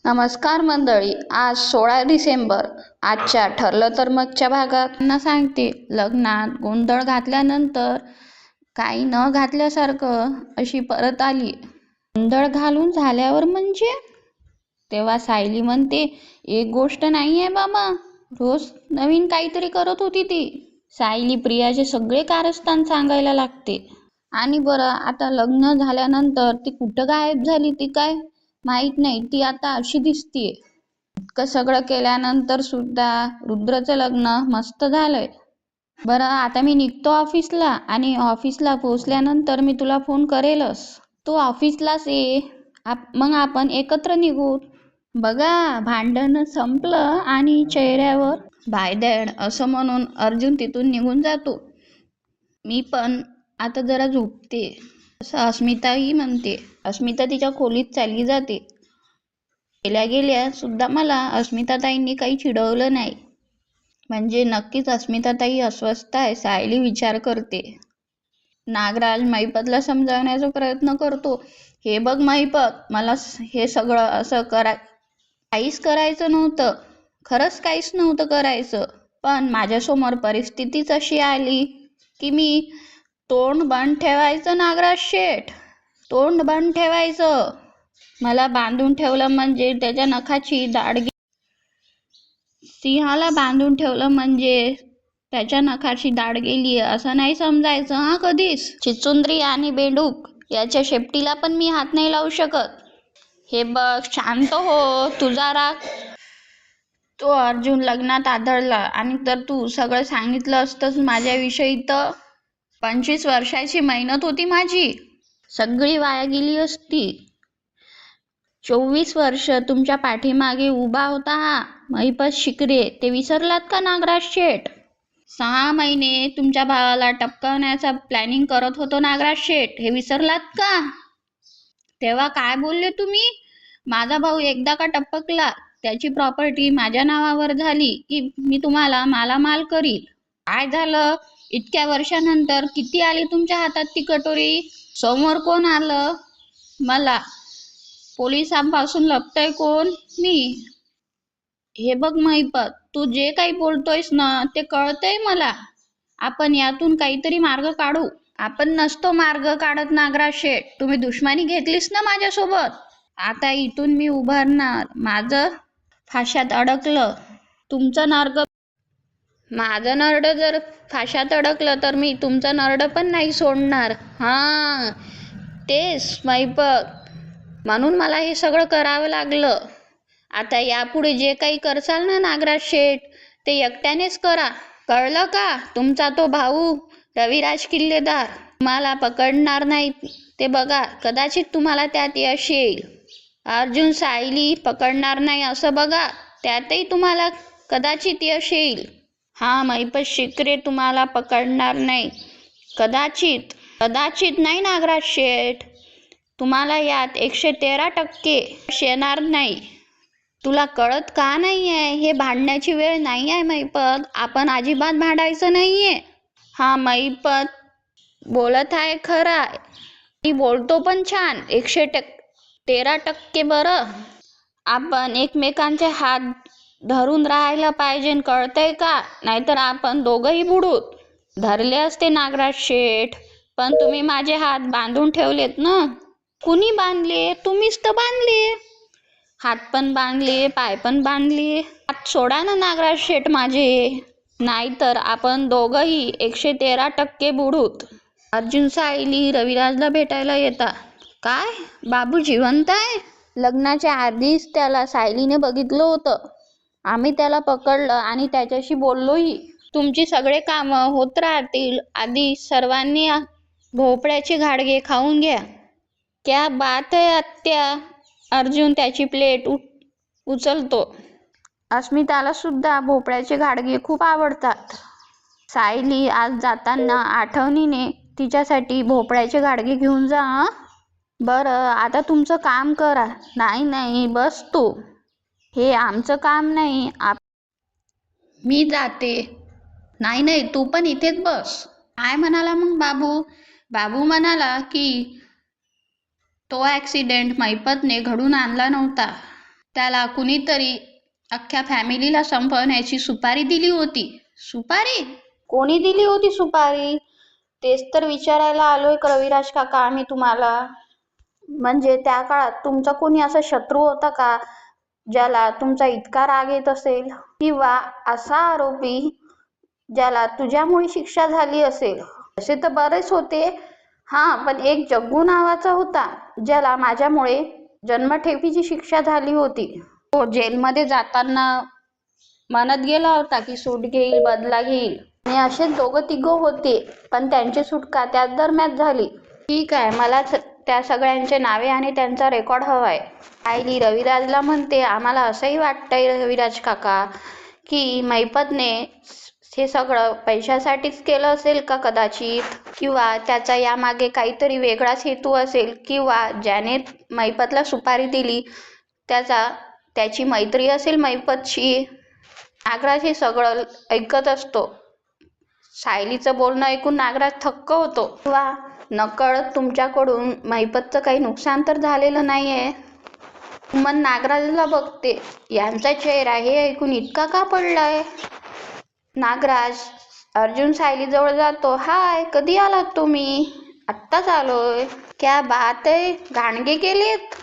नमस्कार मंडळी. आज 16 डिसेंबर. आजच्या ठरलं तर मगच्या भागात सांगते, लग्नात गोंधळ घातल्यानंतर काही न घातल्यासारखं अशी परत आली. गोंधळ घालून झाल्यावर म्हणजे तेव्हा सायली म्हणते, एक गोष्ट नाही आहे बाबा, रोज नवीन काहीतरी करत होती ती. सायली प्रियाचे सगळे कारस्थान सांगायला लागते. आणि बरं, आता लग्न झाल्यानंतर ती कुठं गायब झाली ती काय माहित नाही. ती आता अशी दिसतीये. इतकं सगळं केल्यानंतर सुद्धा रुद्रचं लग्न मस्त झालंय. बरं, आता मी निघतो ऑफिसला आणि ऑफिसला पोहोचल्यानंतर मी तुला फोन करेलच. तू ऑफिसलाच ये, मग आपण एकत्र निघू. बघा, भांडण संपलं आणि चेहऱ्यावर बाय डॅड असं म्हणून अर्जुन तिथून निघून जातो. मी पण आता जरा झोपते असं अस्मिताही म्हणते. अस्मिता तिच्या खोलीत चालली जाते. गेल्या गेल्या सुद्धा मला अस्मिताताईंनी काही चिडवलं नाही. म्हणजे नक्कीच अस्मिताताई अस्वस्थ आहे. सायली विचार करते. नागराज महिपतला समजावण्याचा प्रयत्न करतो. हे बघ महिपत, मला हे सगळं असं काहीच करायचं नव्हतं. खरंच काहीच नव्हतं करायचं. पण माझ्यासमोर परिस्थितीच अशी आली की मी तोंड बंद ठेवायचं. नागराज शेठ, तोंड बंद ठेवायचं. मला बांधून ठेवलं म्हणजे त्याच्या नखाची दाढ सिंहाला बांधून ठेवलं म्हणजे त्याच्या नखाची दाढ गेली असं नाही समजायचं हा कधीच. चिचुंद्री आणि बेडूक याच्या शेपटीला पण मी हात नाही लावू शकत. हे बघ, शांत हो. तुझा राग. तो अर्जुन लग्नात आदळला आणि तर तू सगळं सांगितलं असतंस माझ्याविषयी तर 25 वर्षाची मेहनत होती माझी, सगळी वाया गेली असती. 24 वर्ष तुमच्या पाठीमागे उभा होता हा महिपत शिकरे, ते विसरलात का नागराज शेठ? 6 महिने तुमच्या भावाला टपकवण्याचा प्लॅनिंग करत होतो नागराज शेठ, हे विसरलात का? तेव्हा काय बोलले तुम्ही? माझा भाऊ एकदा का टपकला, त्याची प्रॉपर्टी माझ्या नावावर झाली की मी तुम्हाला मालामाल करील. काय झालं? इतक्या वर्षानंतर किती आली तुमच्या हातात ती कटोरी? समोर कोण आलं? मला. पोलिसांपासून लपतंय कोण? मी. हे बघ महिपत, तू जे काही बोलतोयस ना ते कळतंय मला. आपण यातून काहीतरी मार्ग काढू. आपण नसतो मार्ग काढत नागराज शेठ. तुम्ही दुश्मनी घेतलीस ना माझ्यासोबत. आता इथून मी उभारणार. माझं फाशात अडकलं. तुमचं नरड, माझं नरड जर फाशात अडकलं तर मी तुमचं नरड पण नाही सोडणार. हां, तेच महिपत. म्हणून मला हे सगळं करावं लागलं. आता यापुढे जे काही करसाल ना नागराज शेठ, ते एकट्यानेच करा. कळलं का? तुमचा तो भाऊ रविराज किल्लेदार तुम्हाला पकडणार नाही ते बघा. कदाचित तुम्हाला त्यात यश येईल. अर्जुन सायली पकडणार नाही असं बघा, त्यातही तुम्हाला कदाचित यश येईल. हा महिपत शिकरे तुम्हाला पकडणार नाही. कदाचित. कदाचित नाही नागराज शेठ. तुम्हाला यात 113% यश येणार नाही. तुला कळत का नाही आहे? हे भांडण्याची वेळ नाही आहे महिपत. आपण अजिबात भांडायचं नाहीये. हा महिपत बोलत आहे खरं आहे. मी बोलतो पण छान. 113% बरं. आपण एकमेकांचे हात धरून राहायला पाहिजे, कळतंय का? नाहीतर आपण दोघंही बुडूत. धरले असते नागराज शेठ, पण तुम्ही माझे हात बांधून ठेवलेत ना. कुणी बांधले? तुम्हीच तर बांधले. हात पण बांधले, पाय पण बांधले. हात सोडा ना नागराज शेठ माझे, नाहीतर आपण दोघंही 113% बुडूत. अर्जुन सायली रविराजला भेटायला येतात. काय? बाबू जिवंत आहे? लग्नाच्या आधीच त्याला सायलीने बघितलं होतं. आम्ही त्याला पकडलं आणि त्याच्याशी बोललोही. तुमची सगळे कामं होत राहतील. आधी सर्वांनी भोपळ्याचे घाडगे खाऊन घ्या. क्या बात आहे आत्या. अर्जुन त्याची प्लेट उचलतो. अस्मिताला सुद्धा भोपळ्याचे घाडगे खूप आवडतात. सायली, आज जाताना आठवणीने तिच्यासाठी भोपळ्याचे घाडगे घेऊन जा. बरं, आता तुमचं काम करा. नाही नाही, बस तू. हे आमचं काम नाही. मी जाते. नाही नाही, तू पण इथेच बस. काय म्हणाला मग बाबू? बाबू म्हणाला की तो ॲक्सिडेंट महिपतने घडून आणला नव्हता. त्याला कुणीतरी अख्ख्या फॅमिलीला संपवण्याची सुपारी दिली होती. सुपारी? कोणी दिली होती सुपारी? तेच तर विचारायला आलोय रविराज काका आम्ही तुम्हाला. म्हणजे त्या काळात तुमचा कोणी असा शत्रू होता का ज्याला तुमचा इतका राग येत असेल, किंवा असा आरोपी ज्याला तुझ्यामुळे शिक्षा झाली असेल? असे तर बरेच होते. पण एक जग्गू नावाचा होता ज्याला माझ्यामुळे जन्मठेपेची शिक्षा झाली होती. तो जेलमध्ये जाताना म्हणत गेला होता की सूट घेईल, बदला घेईल. आणि असे दोघं तिघं होते, पण त्यांची सुटका त्याच दरम्यान झाली. ठीक आहे, मला त्या सगळ्यांचे नावे आणि त्यांचा रेकॉर्ड हवाय. आईली रविराजला म्हणते, आम्हाला असंही वाटतंय रविराज काका की महिपतने हे सगळं पैशासाठीच केलं असेल का कदाचित, किंवा त्याचा यामागे काहीतरी वेगळाच हेतू असेल, किंवा ज्याने महिपतला सुपारी दिली त्याची मैत्री असेल महिपतशी. नागराज हे सगळं ऐकत असतो. सायलीचं बोलणं ऐकून नागराज थक्क होतो. किंवा नकळत तुमच्याकडून महिपतचं काही नुकसान तर झालेलं नाहीये. सुमन नागराजला बघते. यांचा चेहरा हे ऐकून इतका का पडलाय? नागराज अर्जुन सायलीजवळ जातो. हाय, कधी आलात तुम्ही? आत्ताच आलोय. क्या बात आहे, गाणगे केलेत?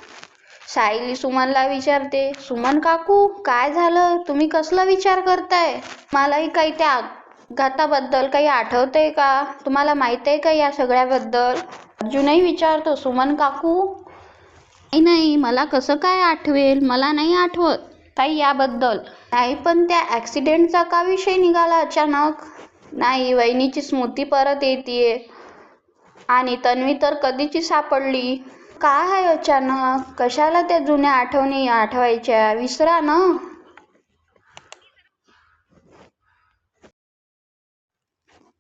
सायली सुमनला विचारते. सुमन काकू, काय झालं? तुम्ही कसला विचार करताय? मलाही काही त्या अपघाताबद्दल काही आठवतंय का? तुम्हाला माहित आहे का या सगळ्याबद्दल? अर्जुनही विचारतो. सुमन काकू, नाही, मला कसं काय आठवेल? मला नाही आठवत काही याबद्दल. नाही, पण त्या ॲक्सिडेंटचा का विषय निघाला अचानक? नाही, वहिनीची स्मृती परत येतेय आणि तन्वी तर कधीची सापडली. काय आहे अचानक? कशाला त्या जुन्या आठवणी आठवायच्या? विसरा ना.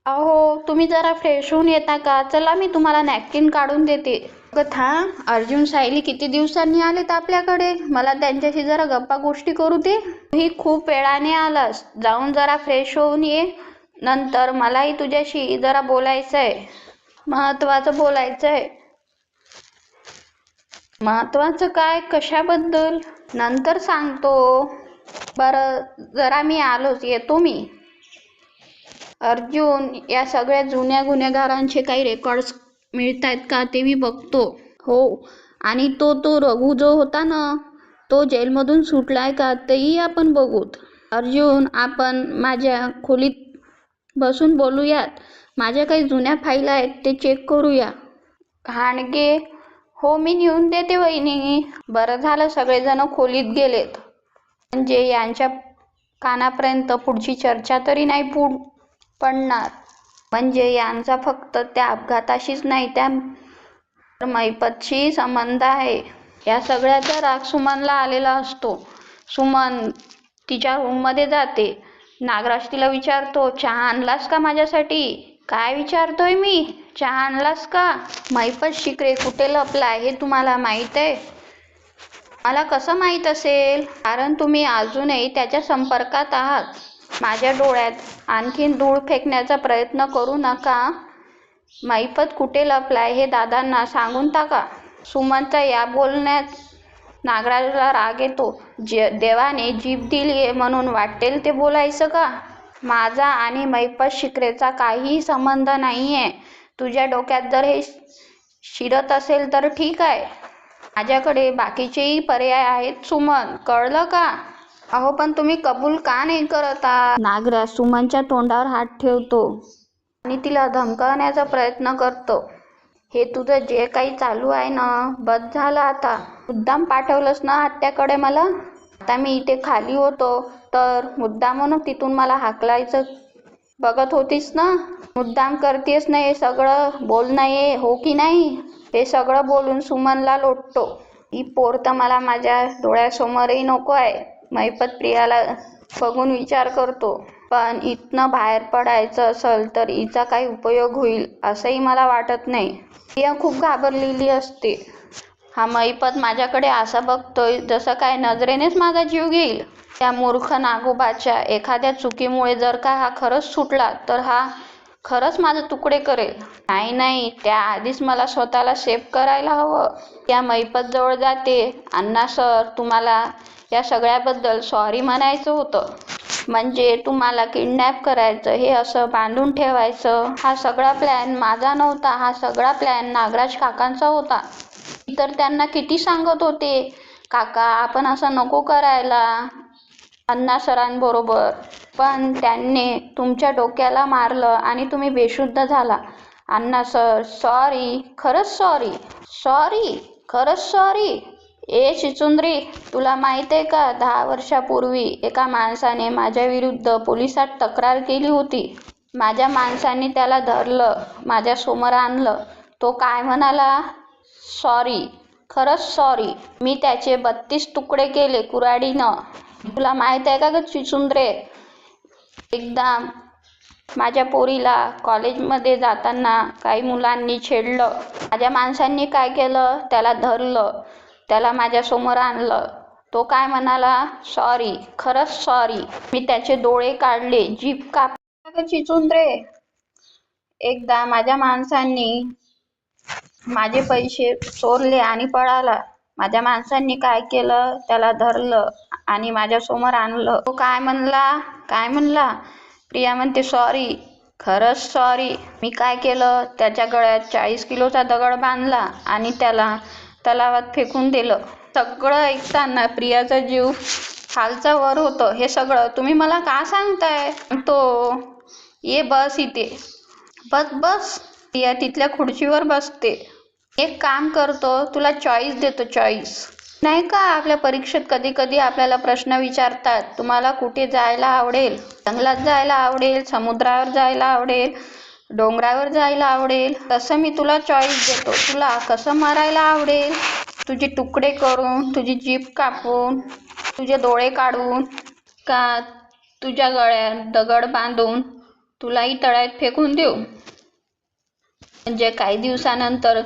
अहो, तुम्ही जरा फ्रेश होऊन येता का? चला, मी तुम्हाला नॅपकिन काढून देते. थांब, अर्जुन सायली किती दिवसांनी आलेत आपल्याकडे. मला त्यांच्याशी जरा गप्पा गोष्टी करू दे. ही खूप वेळाने आलास. जाऊन जरा फ्रेश होऊन ये. नंतर मलाही तुझ्याशी जरा बोलायचंय. महत्वाचं बोलायचंय. महत्वाचं काय? कशाबद्दल? नंतर सांगतो. बरं, जरा मी आलोच, येतो मी. अर्जुन, या सगळ्या जुन्या गुन्हेगारांचे काही रेकॉर्ड्स मिळतायत का ते मी बघतो. हो, आणि तो रघु जो होता ना, तो जेलमधून सुटलाय का तेही आपण बघूत. अर्जुन, आपण माझ्या खोलीत बसून बोलूयात. माझ्या काही जुन्या फाईल आहेत, ते चेक करूया. घाणगे, हो, मी नेऊन देते वहिनी. बरं झालं सगळेजण खोलीत गेलेत. म्हणजे यांच्या कानापर्यंत पुढची चर्चा तरी नाही पडणार. म्हणजे यांचा फक्त त्या अपघाताशीच नाही, त्या महिपतशी संबंध आहे. या सगळ्याचा राग सुमनला आलेला असतो. सुमन तिच्या रूममध्ये जाते. नागराज तिला विचारतो, चहा आणलास का माझ्यासाठी? काय विचारतोय मी? चहा आणलास का? महिपत शिकरे कुठे लपलाय हे तुम्हाला माहीत आहे? मला कसं माहीत असेल? कारण तुम्ही अजूनही त्याच्या संपर्कात आहात. माझ्या डोळ्यात आणखीन धूळ फेकण्याचा प्रयत्न करू नका. महिपत कुठे लपलाय हे दादांना सांगून टाका. सुमनच्या या बोलण्यात नागराजला राग येतो. देवाने जीभ दिलीये म्हणून वाटेल ते बोलायचं का? माझा आणि महिपत शिकरेचा काहीही संबंध नाहीये. तुझ्या डोक्यात जर हे शिरत असेल तर ठीक आहे. माझ्याकडे बाकीचेही पर्याय आहेत सुमन, कळलं का? अहो, पण तुम्ही कबूल का नाही करत आहात? नागराज सुमनच्या तोंडावर हात ठेवतो आणि तिला धमकावण्याचा प्रयत्न करतो. हे तुझं जे काही चालू आहे ना, बस झालं आता. मुद्दाम पाठवलंस ना आत्याकडे मला. आता मी इथे खाली होतो तर मुद्दामून तिथून मला हाकलायचं बघत होतीस ना. मुद्दाम करतेस ना हे सगळं बोलणं, हे हो की नाही? हे सगळं बोलून सुमनला लोटतो. ही पोर तर मला माझ्या डोळ्यासमोरही नको आहे. महिपत प्रियाला बघून विचार करतो, पण इथनं बाहेर पडायचं असेल तर हिचा काही उपयोग होईल असंही मला वाटत नाही. प्रिया खूप घाबरलेली असते. हा महिपत माझ्याकडे असं बघतोय जसं काय नजरेनेच माझा जीव घेईल. त्या मूर्ख नागोबाच्या एखाद्या चुकीमुळे जर का हा खरंच सुटला तर हा खरंच माझे तुकडे करेल. नाही, त्याआधीच मला स्वतःला सेव्ह करायला हवं. त्या महिपत जवळ जाते. अण्णा सर, तुम्हाला या सगळ्याबद्दल सॉरी म्हणायचं होतं. म्हणजे तुम्हाला किडनॅप करायचं, हे असं बांधून ठेवायचं. हा सगळा प्लॅन माझा नव्हता. हा सगळा प्लॅन नागराज काकांचा होता. मी तर त्यांना किती सांगत होते, काका आपण असं नको करायला अण्णा सरांबरोबर, पण त्यांनी तुमच्या डोक्याला मारलं आणि तुम्ही बेशुद्ध झाला. अण्णा सर, सॉरी, खरंच सॉरी. ए चिचुंद्री, तुला माहित आहे का, 10 वर्षापूर्वी एका माणसाने माझ्या विरुद्ध पोलिसात तक्रार केली होती. माझ्या माणसाने त्याला धरलं, माझ्या समोर आणलं. तो काय म्हणाला? सॉरी, खरंच सॉरी. मी त्याचे 32 तुकडे केले कुऱ्हाडीनं. तुला माहित आहे का ग चिचुंद्रे, एकदा माझ्या पोरीला कॉलेजमध्ये जाताना काही मुलांनी छेडलं. माझ्या माणसांनी काय केलं, त्याला धरलं, त्याला माझ्या समोर आणलं. तो काय म्हणाला? सॉरी, खरंच सॉरी. मी त्याचे डोळे काढले, जीभ कापली. चिचुंद्रे, एकदा माझ्या माणसांनी माझे पैसे चोरले आणि पळाला. माझ्या माणसांनी काय केलं, त्याला धरलं आणि माझ्या समोर आणलं. तो काय म्हणला? प्रिया म्हणते सॉरी, खरंच सॉरी. मी काय केलं, त्याच्या गळ्यात 40 किलोचा दगड बांधला आणि त्याला तलावात फेकून दिलं. सगळं ऐकताना प्रियाचा जीव खालचा वर होतं. हे सगळं तुम्ही मला का सांगताय? तो ये बस इथे. बस. प्रिया तिथल्या खुर्चीवर बसते. एक काम करतो, तुला चॉईस देतो, चॉईस. नाही का, आपल्या परीक्षेत कधी कधी आपल्याला प्रश्न विचारतात, तुम्हाला कुठे जायला आवडेल? जंगलात जायला आवडेल, समुद्रावर जायला आवडेल, डोंगरावर जायला आवडेल? तसं मी तुला चॉईस देतो. तुला कसं मरायला आवडेल? तुझे तुकडे करून, तुझी जीभ कापून, तुझे डोळे काढून, का तुझ्या गळ्यात दगड बांधून तुलाही तळ्यात फेकून देऊ? म्हणजे काही दिवसानंतर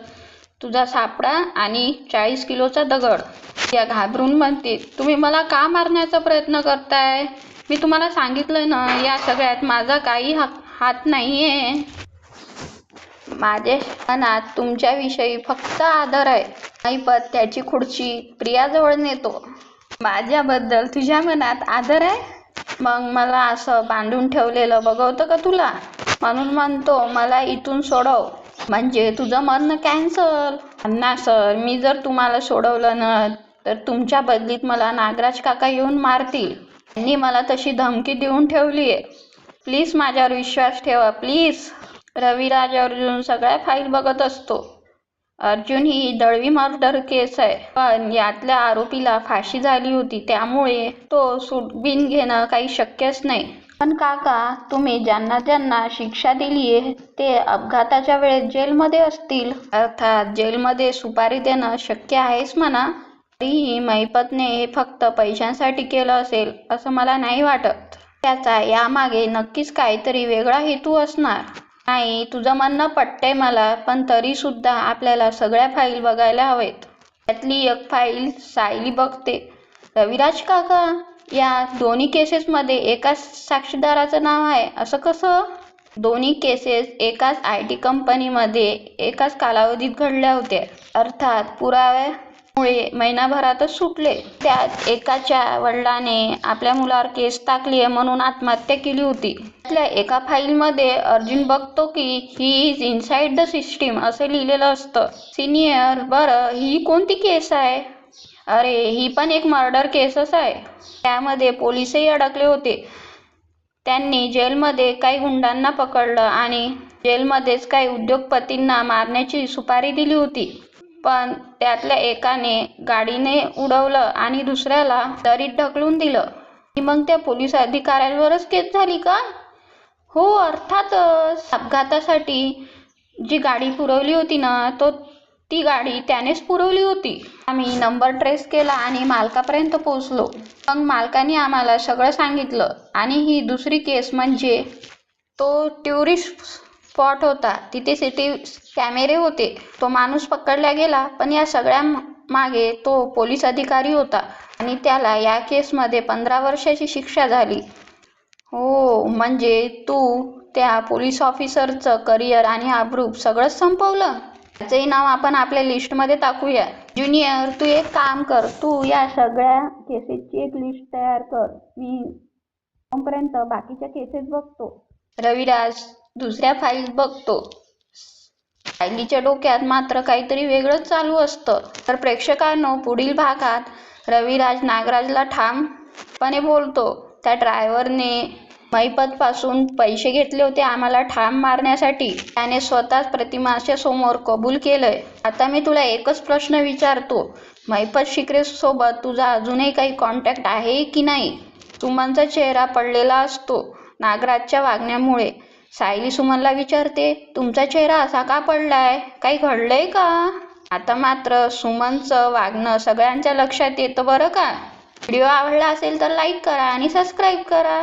तुझा सापडा आणि 40 किलोचा दगड. या घाबरून म्हणते, तुम्ही मला का मारण्याचा प्रयत्न करताय? मी तुम्हाला सांगितलं ना, या सगळ्यात माझा काही हात नाहीये. माझ्या मनात तुमच्याविषयी फक्त आदर आहे. महिपत त्याची खुर्ची प्रियाजवळ नेतो. माझ्याबद्दल तुझ्या मनात आदर आहे? मग मला असं बांधून ठेवलेलं बघवतं का तुला? म्हणून म्हणतो, मला इथून सोडव, म्हणजे तुझं मरणं कॅन्सल. अण्णा सर, मी जर तुम्हाला सोडवलं ना, तर तुमच्या बदलीत मला नागराज काका येऊन मारतील. त्यांनी मला तशी धमकी देऊन ठेवली आहे. प्लीज माझ्यावर विश्वास ठेवा, प्लीज. रविराज अर्जुन सगळ्या फाईल बघत असतो. अर्जुन ही दळवी मर्डर केस आहे, पण यातल्या आरोपीला फाशी झाली होती, त्यामुळे तो सूटबिन घेणं काही शक्यच नाही. पण काका, तुम्ही ज्यांना ज्यांना शिक्षा दिलीये ते अपघाताच्या वेळेस जेलमध्ये असतील. अर्थात जेलमध्ये सुपारी देणं शक्य आहेच म्हणा. तरीही महिपतने हे फक्त पैशांसाठी केलं असेल असं मला नाही वाटत. त्याचा यामागे नक्कीच काहीतरी वेगळा हेतू असणार. नाही, तुझं म्हणणं पटतंय मला, पण तरी सुद्धा आपल्याला सगळ्या फाईल बघायला हवेत. त्यातली एक फाईल सायली बघते. रविराज काका, या दोन्ही केसेसमध्ये एकाच साक्षीदाराचं नाव आहे, असं कसं? दोन्ही केसेस एकाच IT कंपनीमध्ये एकाच कालावधीत घडल्या होत्या. अर्थात पुराव्यामुळे महिनाभरातच सुटले. त्यात एकाच्या वडिलाने आपल्या मुलावर केस टाकली आहे म्हणून आत्महत्या केली होती. त्यातल्या एका फाईलमध्ये अर्जुन बघतो की he is inside the system असं लिहिलेलं असतं. सिनियर, बरं ही कोणती केस आहे? अरे, ही पण एक मर्डर केसच आहे. त्यामध्ये पोलीसही अडकले होते. त्यांनी जेलमध्ये काही गुंडांना पकडलं आणि जेलमध्येच काही उद्योगपतींना मारण्याची सुपारी दिली होती. पण त्यातल्या एकाने गाडीने उडवलं आणि दुसऱ्याला दरीत ढकलून दिलं. मग त्या पोलीस अधिकाऱ्यांवरच केस झाली का? हो, अर्थातच. अपघातासाठी जी गाडी पुरवली होती ना, ती गाडी त्यानेच पुरवली होती. आम्ही नंबर ट्रेस केला आणि मालकापर्यंत पोहोचलो. मग मालकाने आम्हाला सगळं सांगितलं. आणि ही दुसरी केस म्हणजे तो टुरिस्ट स्पॉट होता, तिथे CCTV कॅमेरे होते. तो माणूस पकडला गेला, पण या सगळ्या मागे तो पोलीस अधिकारी होता आणि त्याला या केसमध्ये 15 वर्षाची शिक्षा झाली. हो, म्हणजे तू त्या पोलीस ऑफिसरचं करिअर आणि अब्रूप सगळंच संपवलं. त्याचंही नाव आपण आपल्या लिस्टमध्ये टाकूया. ज्युनियर, तू एक काम कर, तू या सगळ्या केसेसची एक लिस्ट तयार कर. मी तोपर्यंत बाकीच्या केसेस बघतो. रविराज दुसऱ्या फाईल्स बघतो. सायलीच्या डोक्यात मात्र काहीतरी वेगळंच चालू असतं. तर प्रेक्षकांनो, पुढील भागात रविराज नागराजला ठामपणे बोलतो, त्या ड्रायव्हरने महिपतपासून पैसे घेतले होते आम्हाला ठाम मारण्यासाठी. त्याने स्वतःच प्रतिमाच्या समोर कबूल केलंय. आता मी तुला एकच प्रश्न विचारतो, महिपत शिकरे सोबत तुझा अजूनही काही कॉन्टॅक्ट आहे की नाही? सुमनचा चेहरा पडलेला असतो नागराजच्या वागण्यामुळे. सायली सुमनला विचारते, तुमचा चेहरा असा का पडलाय? काही घडलंय का? आता मात्र सुमनचं वागणं सगळ्यांच्या लक्षात येतं बरं का. व्हिडिओ आवडला असेल तर लाईक करा आणि सबस्क्राईब करा.